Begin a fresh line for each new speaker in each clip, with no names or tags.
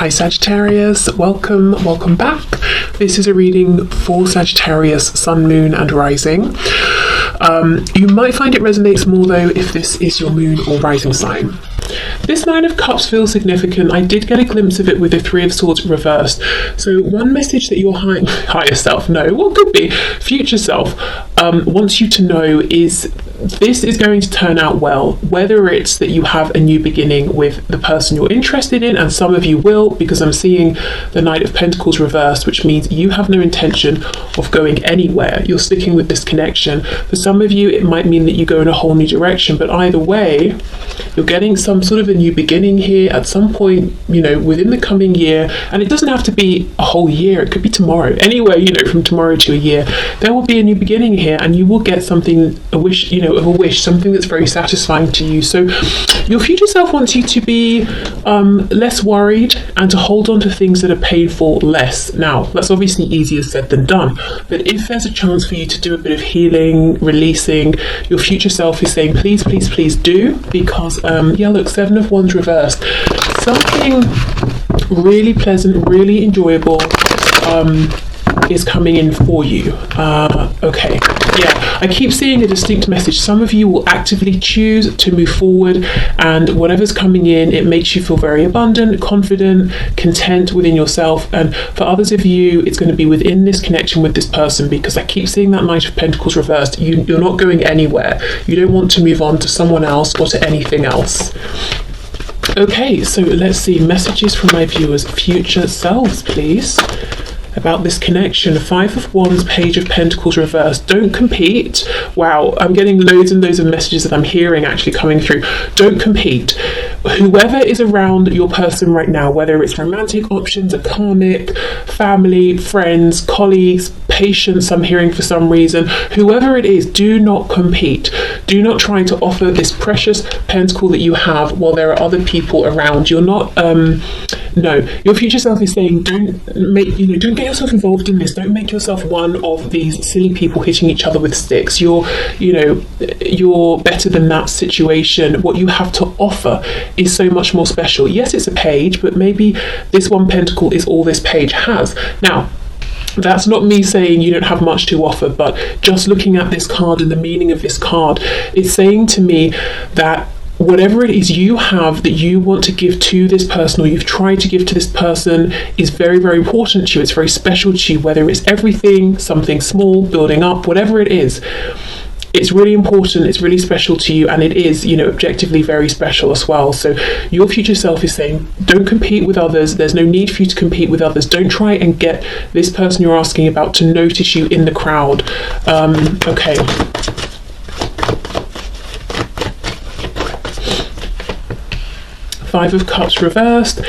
Hi Sagittarius, welcome back. This is a reading for Sagittarius, Sun, Moon and Rising. You might find it resonates more though if this is your moon or rising sign. This Nine of Cups feels significant. I did get a glimpse of it with the Three of Swords reversed. So one message that your higher self, could be future self, wants you to know is this is going to turn out well, whether it's that you have a new beginning with the person you're interested in, and some of you will, because I'm seeing the Knight of Pentacles reversed, which means you have no intention of going anywhere. You're sticking with this connection. For some of you, it might mean that you go in a whole new direction, but either way, you're getting some sort of a new beginning here at some point, within the coming year. And it doesn't have to be a whole year, it could be tomorrow. Anywhere, from tomorrow to a year, there will be a new beginning here, and you will get something, something that's very satisfying to you. So your future self wants you to be less worried and to hold on to things that are painful less. Now, that's obviously easier said than done, but if there's a chance for you to do a bit of healing, releasing, your future self is saying, please, please, please do, because look, Seven of Wands reversed. Something really pleasant, really enjoyable is coming in for you. I keep seeing a distinct message. Some of you will actively choose to move forward, and whatever's coming in, it makes you feel very abundant, confident, content within yourself. And for others of you, it's going to be within this connection with this person, because I keep seeing that Knight of Pentacles reversed. You're not going anywhere. You don't want to move on to someone else or to anything else. Okay, so let's see messages from my viewers' future selves, please, about this connection. Five of Wands, Page of Pentacles reversed. Don't compete. Wow, I'm getting loads and loads of messages that I'm hearing actually coming through. Don't compete. Whoever is around your person right now, whether it's romantic options, a karmic, family, friends, colleagues, patients, I'm hearing for some reason, whoever it is, do not compete. Do not try to offer this precious pentacle that you have while there are other people around. You're not, no, your future self is saying, don't get yourself involved in this. Don't make yourself one of these silly people hitting each other with sticks. You're better than that situation. What you have to offer is so much more special. Yes, it's a page, but maybe this one pentacle is all this page has. Now, that's not me saying you don't have much to offer, but just looking at this card and the meaning of this card, it's saying to me that whatever it is you have that you want to give to this person, or you've tried to give to this person, is very, very important to you. It's very special to you, whether it's everything, something small, building up, whatever it is. It's really important, it's really special to you, and it is, objectively very special as well. So your future self is saying, don't compete with others. There's no need for you to compete with others. Don't try and get this person you're asking about to notice you in the crowd. Okay. Five of Cups reversed.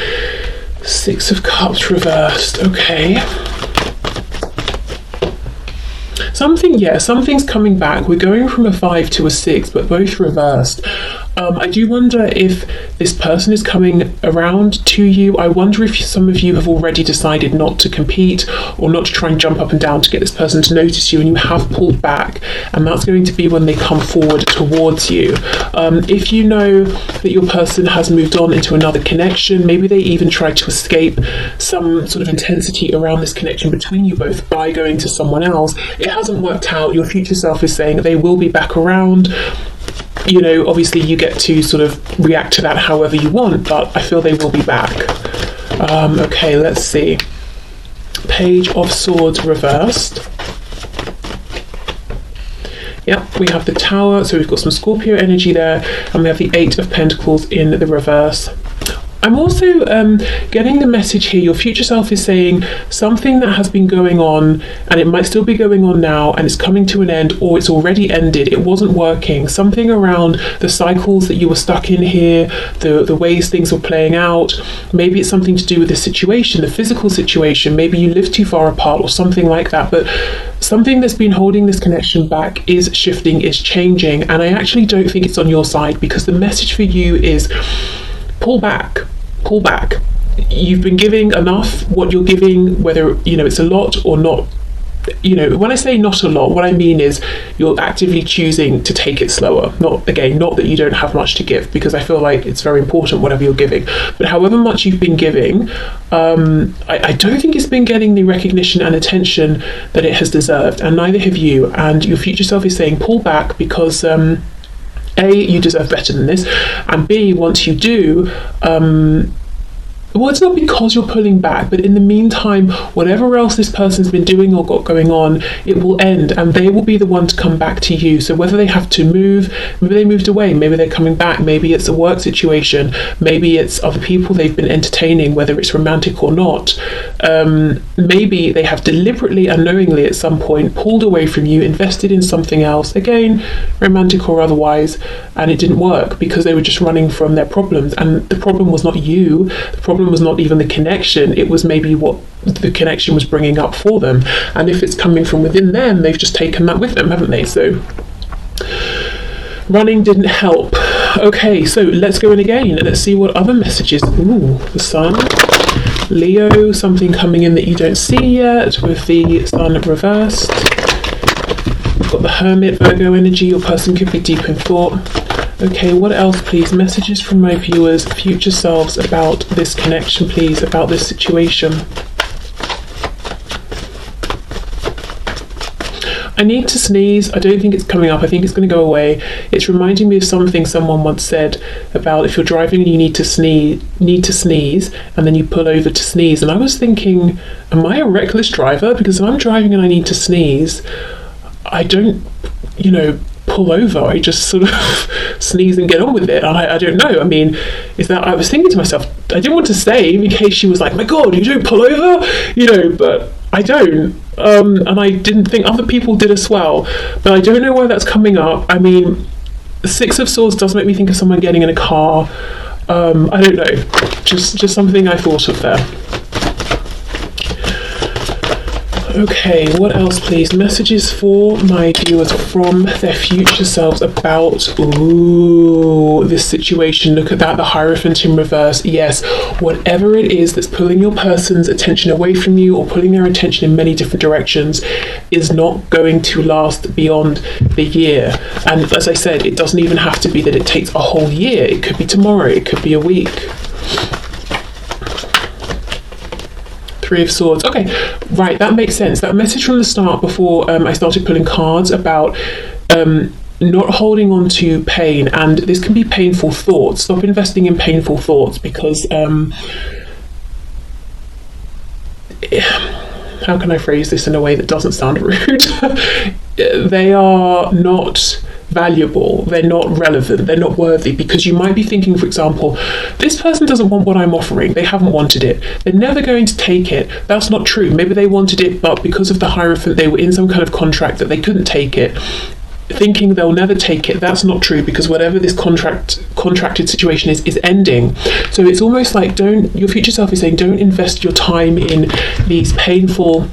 Six of Cups reversed. Okay. Something's coming back. We're going from a 5 to a 6, but both reversed. I do wonder if this person is coming around to you. I wonder if some of you have already decided not to compete or not to try and jump up and down to get this person to notice you, and you have pulled back, and that's going to be when they come forward towards you. If you know that your person has moved on into another connection, maybe they even tried to escape some sort of intensity around this connection between you both by going to someone else, it hasn't worked out. Your future self is saying they will be back around. Obviously you get to sort of react to that however you want, but I feel they will be back. Okay, let's see. Page of Swords reversed. Yep, we have the Tower, so we've got some Scorpio energy there, and we have the Eight of Pentacles in the reverse. I'm also getting the message here, your future self is saying something that has been going on, and it might still be going on now, and it's coming to an end, or it's already ended, it wasn't working. Something around the cycles that you were stuck in here, the ways things were playing out. Maybe it's something to do with the situation, the physical situation. Maybe you live too far apart or something like that, but something that's been holding this connection back is shifting, is changing, and I actually don't think it's on your side, because the message for you is pull back. You've been giving enough. What you're giving, whether it's a lot or not you know, when I say not a lot, what I mean is you're actively choosing to take it slower. Not that you don't have much to give, because I feel like it's very important whatever you're giving, but however much you've been giving, I don't think it's been getting the recognition and attention that it has deserved, and neither have you. And your future self is saying pull back, because A, you deserve better than this, and B, once you do, well, it's not because you're pulling back, but in the meantime, whatever else this person's been doing or got going on, it will end, and they will be the one to come back to you. So whether they have to move, maybe they moved away, maybe they're coming back, maybe it's a work situation, maybe it's other people they've been entertaining, whether it's romantic or not. Maybe they have deliberately and knowingly at some point pulled away from you, invested in something else, again, romantic or otherwise, and it didn't work because they were just running from their problems. And the problem was not you, the problem was not even the connection, it was maybe what the connection was bringing up for them. And if it's coming from within them, they've just taken that with them, haven't they? So running didn't help. Okay, so let's go in again. Let's see what other messages. Ooh, the Sun, Leo, something coming in that you don't see yet with the Sun reversed. We've got the Hermit, Virgo energy. Your person could be deep in thought. Okay, what else, please? Messages from my viewers, future selves, about this connection, please, about this situation. I need to sneeze. I don't think it's coming up. I think it's going to go away. It's reminding me of something someone once said about if you're driving and you need to sneeze, and then you pull over to sneeze. And I was thinking, am I a reckless driver? Because if I'm driving and I need to sneeze, I don't, pull over. I just sort of sneeze and get on with it. I don't know. I mean, I was thinking to myself, I didn't want to say in case she was like, my God, you don't pull over, but I don't. And I didn't think other people did as well. But I don't know why that's coming up. I mean, the Six of Swords does make me think of someone getting in a car. I don't know. Just something I thought of there. Okay, what else, please? Messages for my viewers from their future selves about, this situation. Look at that, the Hierophant in reverse. Yes, whatever it is that's pulling your person's attention away from you or pulling their attention in many different directions is not going to last beyond the year. And as I said, it doesn't even have to be that it takes a whole year. It could be tomorrow, it could be a week. Three of Swords. Okay, right, that makes sense. That message from the start before I started pulling cards about not holding on to pain, and this can be painful thoughts. Stop investing in painful thoughts, because how can I phrase this in a way that doesn't sound rude? They are not valuable, they're not relevant, they're not worthy, because you might be thinking, for example, this person doesn't want what I'm offering, they haven't wanted it, they're never going to take it. That's not true. Maybe they wanted it, but because of the Hierophant, they were in some kind of contract that they couldn't take it, thinking they'll never take it. That's not true, because whatever this contracted situation is ending. So it's almost like, your future self is saying, don't invest your time in these painful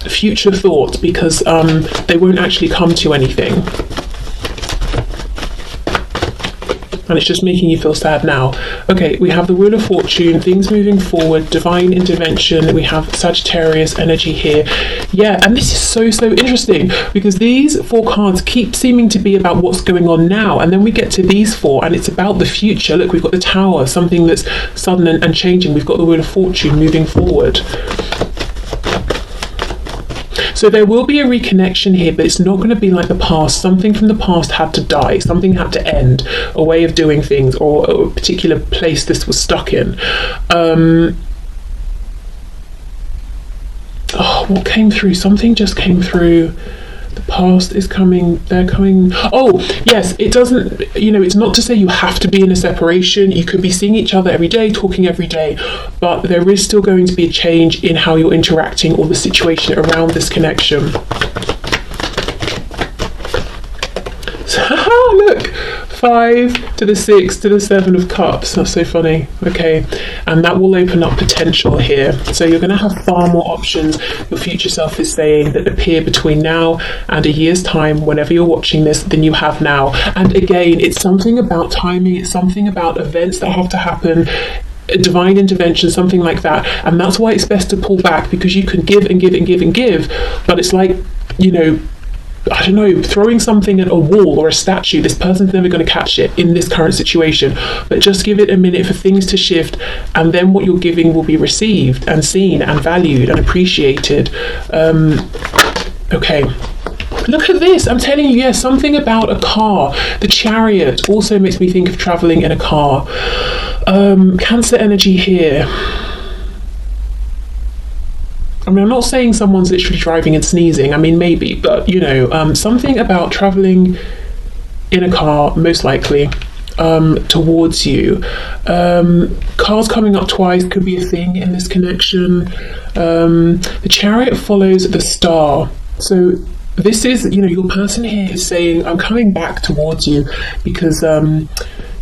future thoughts, because they won't actually come to anything. And it's just making you feel sad now. Okay, we have the Wheel of Fortune, things moving forward, divine intervention. We have Sagittarius energy here. Yeah, and this is so interesting, because these four cards keep seeming to be about what's going on now, and then we get to these four and it's about the future. Look, we've got the Tower, something that's sudden and changing. We've got the Wheel of Fortune moving forward. So there will be a reconnection here, but it's not going to be like the past. Something from the past had to die. Something had to end. A way of doing things, or a particular place this was stuck in. What came through? Something just came through. The past is coming, they're coming. Oh, yes, it doesn't, it's not to say you have to be in a separation. You could be seeing each other every day, talking every day, but there is still going to be a change in how you're interacting or the situation around this connection. Look, 5 to the 6 to the 7 of Cups. That's so funny. Okay, and that will open up potential here. So you're going to have far more options, your future self is saying, that appear between now and a year's time, whenever you're watching this, than you have now. And again, it's something about timing, it's something about events that have to happen. a divine intervention, something like that. And that's why it's best to pull back, because you can give and give and give and give, but it's like, you know, I don't know, throwing something at a wall or a statue. This person's never going to catch it in this current situation, but just give it a minute for things to shift, and then what you're giving will be received and seen and valued and appreciated. Okay. Look at this. I'm telling you, yeah, something about a car. The Chariot also makes me think of traveling in a car. Cancer energy here. I mean, I'm not saying someone's literally driving and sneezing. I mean, maybe, but, you know, something about traveling in a car, most likely, towards you. Cars coming up twice could be a thing in this connection. The Chariot follows the star. So this is, you know, your person here is saying, I'm coming back towards you because,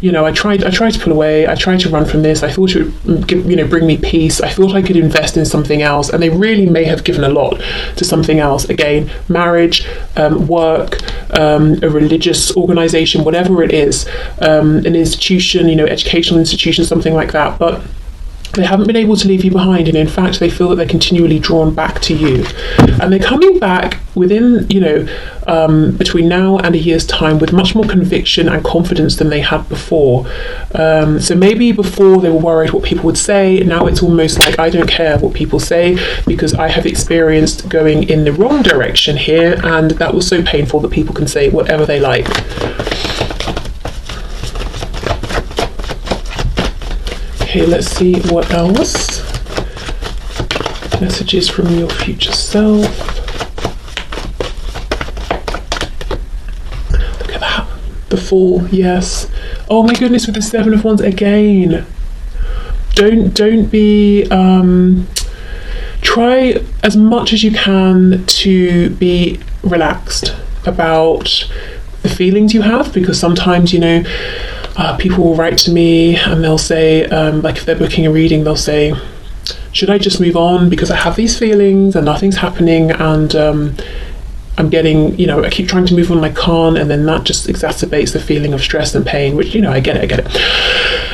you know, I tried to pull away. I tried to run from this. I thought it would give, you know, bring me peace. I thought I could invest in something else, and they really may have given a lot to something else. Again, marriage, work, a religious organization, whatever it is, an institution, you know, educational institution, something like that. But they haven't been able to leave you behind, and in fact they feel that they're continually drawn back to you, and they're coming back within, you know, between now and a year's time with much more conviction and confidence than they had before. So maybe before they were worried what people would say. Now it's almost like, I don't care what people say, because I have experienced going in the wrong direction here, and that was so painful that people can say whatever they like. Okay, let's see what else. Messages from your future self. Look at that. The Fool, yes. Oh my goodness, with the Seven of Wands again. Don't be, try as much as you can to be relaxed about the feelings you have, because sometimes, you know, people will write to me and they'll say, like if they're booking a reading, they'll say, should I just move on because I have these feelings and nothing's happening, and I'm getting, you know, I keep trying to move on and I can't, and then that just exacerbates the feeling of stress and pain, which, you know, I get it.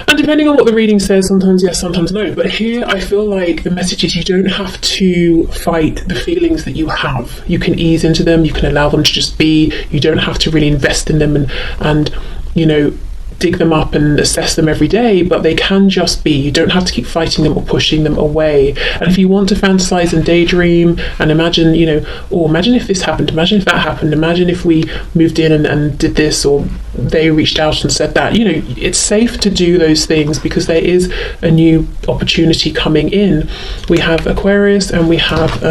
And depending on what the reading says, sometimes yes, sometimes no. But here I feel like the message is, you don't have to fight the feelings that you have. You can ease into them, you can allow them to just be. You don't have to really invest in them and you know, dig them up and assess them every day, but they can just be. You don't have to keep fighting them or pushing them away. And if you want to fantasize and daydream and imagine, you know, or imagine if this happened, imagine if that happened, imagine if we moved in and did this, or they reached out and said that, you know, it's safe to do those things because there is a new opportunity coming in. We have Aquarius and we have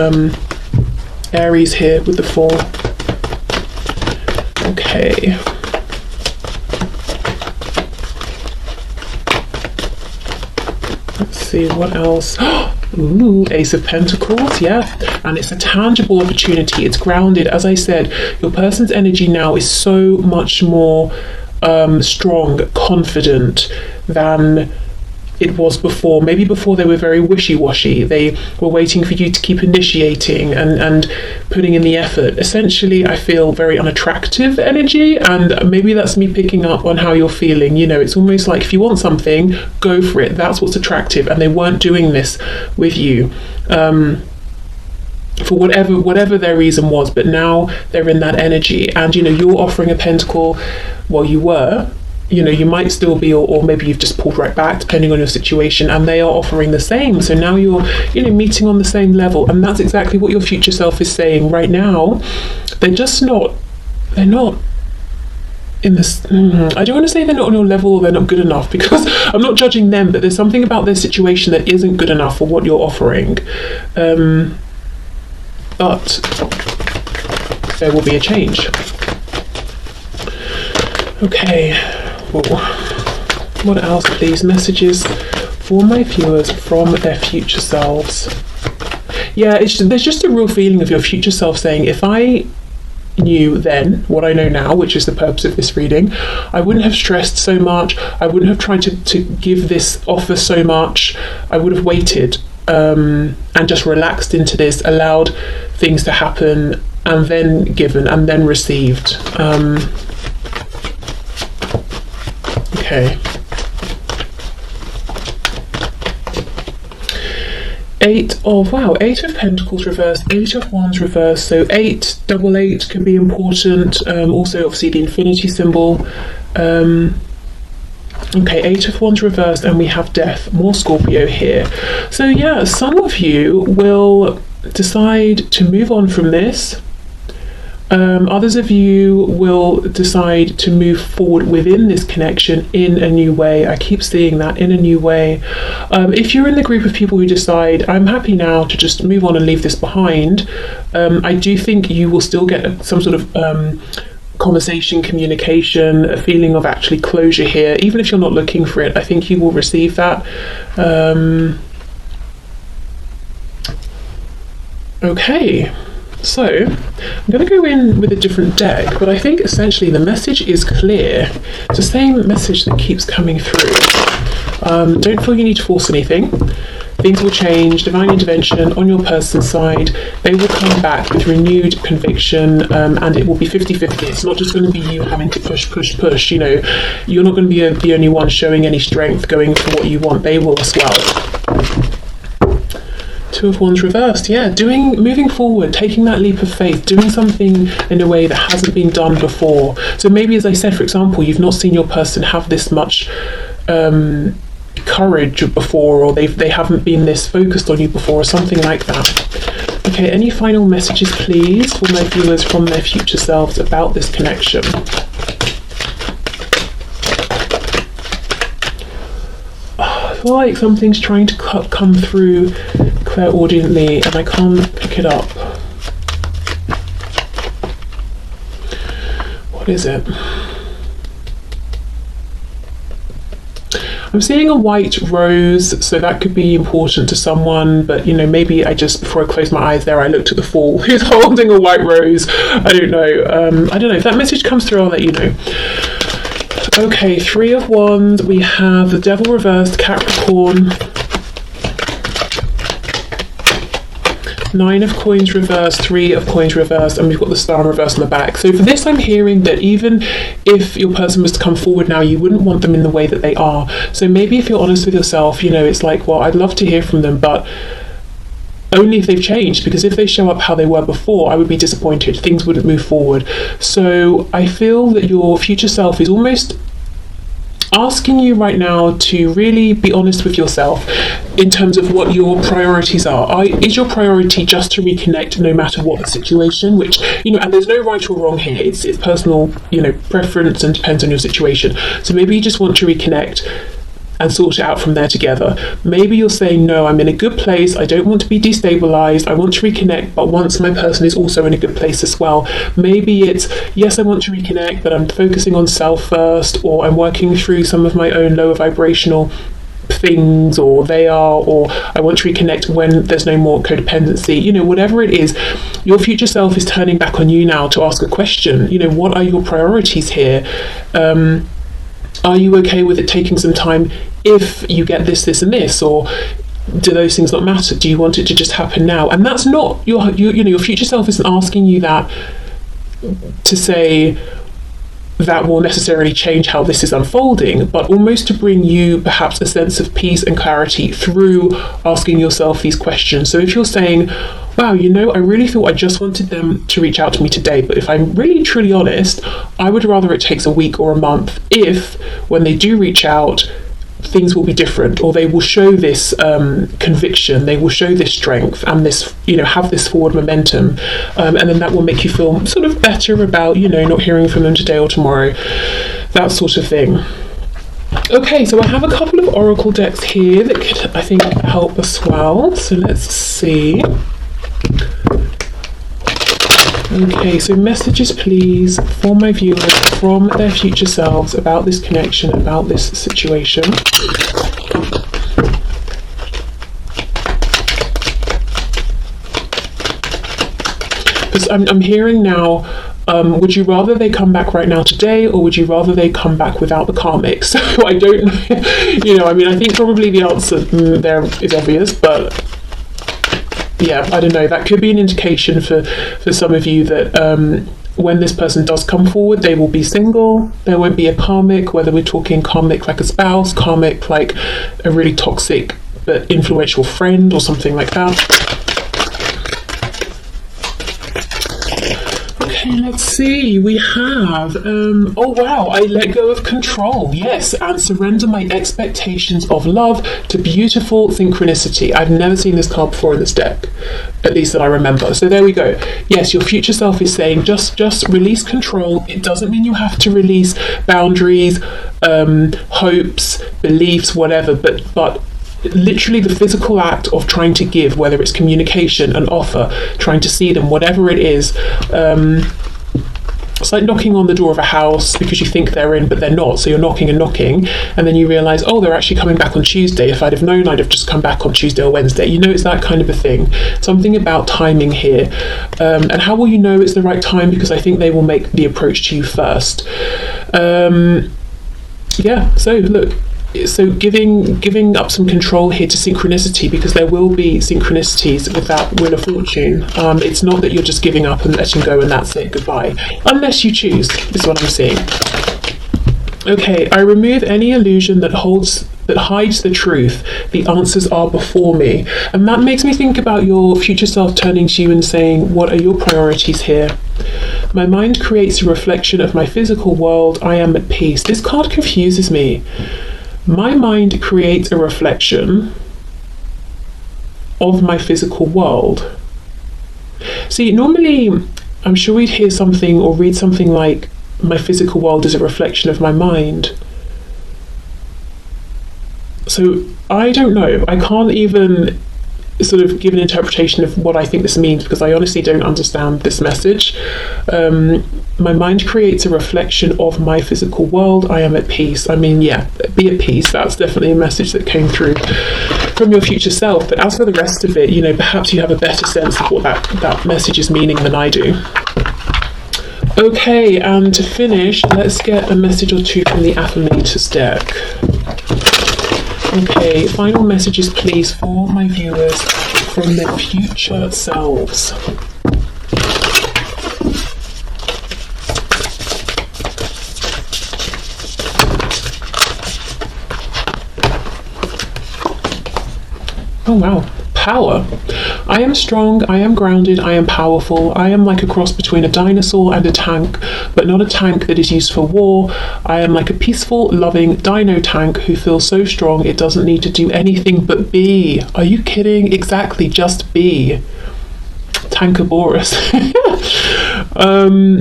Aries here with the Four. Okay. Let's see what else. Ooh, Ace of Pentacles, yeah. And it's a tangible opportunity. It's grounded. As I said, your person's energy now is so much more strong, confident than it was before. Maybe before they were very wishy-washy. They were waiting for you to keep initiating and putting in the effort. Essentially, I feel very unattractive energy, and maybe that's me picking up on how you're feeling. You know, it's almost like if you want something, go for it. That's what's attractive, and they weren't doing this with you. For whatever their reason was, but now they're in that energy, and you know, you're offering a pentacle. Well, you were, you know, you might still be, or maybe you've just pulled right back depending on your situation, and they are offering the same. So now you're, you know, meeting on the same level, and that's exactly what your future self is saying right now. They're not in this, I don't want to say they're not on your level or they're not good enough, because I'm not judging them, but there's something about their situation that isn't good enough for what you're offering. But there will be a change. Okay. What else are these messages for my viewers from their future selves? Yeah, there's just a real feeling of your future self saying, if I knew then what I know now, which is the purpose of this reading, I wouldn't have stressed so much. I wouldn't have tried to give this offer so much. I would have waited and just relaxed into this, allowed things to happen, and then given and then received. Okay. Eight of Pentacles reversed, Eight of Wands reversed. So 888 can be important. Also, obviously, the infinity symbol. Okay, Eight of Wands reversed, and we have Death. More Scorpio here. So yeah, some of you will decide to move on from this. Others of you will decide to move forward within this connection in a new way. I keep seeing that, in a new way. If you're in the group of people who decide, I'm happy now to just move on and leave this behind, I do think you will still get some sort of conversation, communication, a feeling of actually closure here. Even if you're not looking for it, I think you will receive that. Okay. So, I'm going to go in with a different deck, but I think essentially the message is clear. It's the same message that keeps coming through. Don't feel you need to force anything. Things will change, divine intervention on your person's side. They will come back with renewed conviction, and it will be 50-50. It's not just going to be you having to push. You know, you're not going to be the only one showing any strength, going for what you want. They will as well. Two of Wands reversed, yeah, moving forward, taking that leap of faith, doing something in a way that hasn't been done before. So maybe, as I said, for example, you've not seen your person have this much courage before, or they haven't been this focused on you before, or something like that. Okay, any final messages, please, for my viewers from their future selves about this connection? I feel like something's trying to come through clairaudiently, and I can't pick it up. What is it? I'm seeing a white rose, so that could be important to someone, but you know, maybe before I closed my eyes there, I looked at the Fool who's holding a white rose. I don't know. I don't know. If that message comes through, I'll let you know. Okay, Three of Wands, we have the Devil reversed, Capricorn. Nine of Coins reversed, Three of Coins reversed, and we've got the Star reversed on the back. So for this, I'm hearing that even if your person was to come forward now, you wouldn't want them in the way that they are. So maybe if you're honest with yourself, you know, it's like, well, I'd love to hear from them, but only if they've changed, because if they show up how they were before, I would be disappointed. Things wouldn't move forward. So I feel that your future self is almost asking you right now to really be honest with yourself in terms of what your priorities are. Is your priority just to reconnect no matter what the situation, which, you know, and there's no right or wrong here, it's personal, you know, preference, and depends on your situation. So maybe you just want to reconnect and sort it out from there together. Maybe you're saying, no, I'm in a good place, I don't want to be destabilized, I want to reconnect, but once my person is also in a good place as well. Maybe it's, yes, I want to reconnect, but I'm focusing on self first, or I'm working through some of my own lower vibrational things, or I want to reconnect when there's no more codependency. You know, whatever it is, your future self is turning back on you now to ask a question. You know, what are your priorities here? Are you okay with it taking some time if you get this, this, and this? Or do those things not matter? Do you want it to just happen now? And that's not your future self isn't asking you that to say that will necessarily change how this is unfolding, but almost to bring you perhaps a sense of peace and clarity through asking yourself these questions. So if you're saying, wow, you know, I really thought I just wanted them to reach out to me today, but if I'm really truly honest, I would rather it takes a week or a month if, when they do reach out, things will be different, or they will show this conviction, they will show this strength, and this, you know, have this forward momentum, and then that will make you feel sort of better about, you know, not hearing from them today or tomorrow, that sort of thing. Okay, so I have a couple of oracle decks here that could, I think, help as well. So let's see. Okay, so messages please for my viewers from their future selves about this connection, about this situation. Because I'm hearing now, would you rather they come back right now today, or would you rather they come back without the karmic? So I don't know, you know, I mean, I think probably the answer there is obvious, but yeah, I don't know, that could be an indication for some of you that when this person does come forward, they will be single, there won't be a karmic, whether we're talking karmic like a spouse, karmic like a really toxic but influential friend or something like that. Okay, let's see. We have, oh wow, I let go of control. Yes, and surrender my expectations of love to beautiful synchronicity. I've never seen this card before in this deck, at least that I remember. So there we go. Yes, your future self is saying just release control. It doesn't mean you have to release boundaries, hopes, beliefs, whatever, but literally the physical act of trying to give, whether it's communication, an offer, trying to see them, whatever it is. It's like knocking on the door of a house because you think they're in but they're not, so you're knocking and then you realise, oh, they're actually coming back on Tuesday. If I'd have known, I'd have just come back on Tuesday or Wednesday. You know, it's that kind of a thing. Something about timing here. And how will you know it's the right time? Because I think they will make the approach to you first. Yeah, so look, so giving up some control here to synchronicity, because there will be synchronicities with that Wheel of Fortune. It's not that you're just giving up and letting go and that's it, goodbye, unless you choose, is what I'm seeing. Okay, I remove any illusion that hides the truth. The answers are before me. And that makes me think about your future self turning to you and saying, what are your priorities here? My mind creates a reflection of my physical world. I am at peace. This card confuses me. My mind creates a reflection of my physical world. See, normally I'm sure we'd hear something or read something like, my physical world is a reflection of my mind. So I don't know. I can't even sort of give an interpretation of what I think this means, because I honestly don't understand this message. My mind creates a reflection of my physical world. I am at peace. I mean, yeah, be at peace. That's definitely a message that came through from your future self. But as for the rest of it, you know, perhaps you have a better sense of what that message is meaning than I do. Okay, and to finish, let's get a message or two from the Affirmators deck. Okay, final messages please for my viewers from their future selves. Oh wow, power. I am strong, I am grounded, I am powerful. I am like a cross between a dinosaur and a tank, but not a tank that is used for war. I am like a peaceful, loving dino tank who feels so strong it doesn't need to do anything but be. Are you kidding? Exactly, just be. Tankaboros.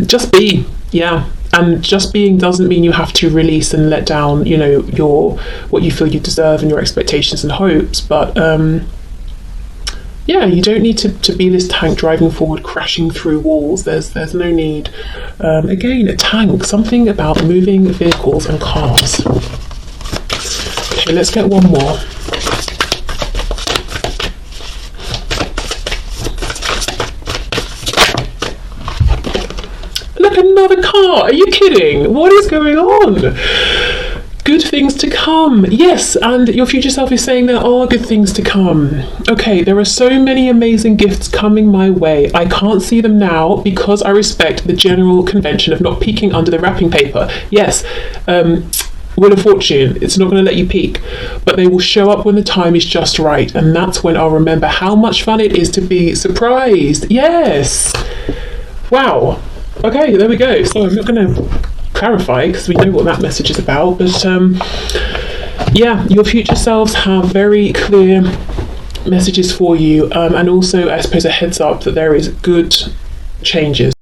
Just be, yeah. And just being doesn't mean you have to release and let down, you know, what you feel you deserve and your expectations and hopes, but yeah, you don't need to be this tank driving forward, crashing through walls. There's no need. Again, a tank, something about moving vehicles and cars. Okay, let's get one more. Look, another car. Are you kidding? What is going on? Good things to come. Yes, and your future self is saying there are good things to come. Okay, there are so many amazing gifts coming my way. I can't see them now because I respect the general convention of not peeking under the wrapping paper. Yes, Wheel of Fortune, it's not going to let you peek, but they will show up when the time is just right, and that's when I'll remember how much fun it is to be surprised. Yes. Wow. Okay, there we go. So I'm not going to clarify because we know what that message is about, but yeah, your future selves have very clear messages for you, and also I suppose a heads up that there is good changes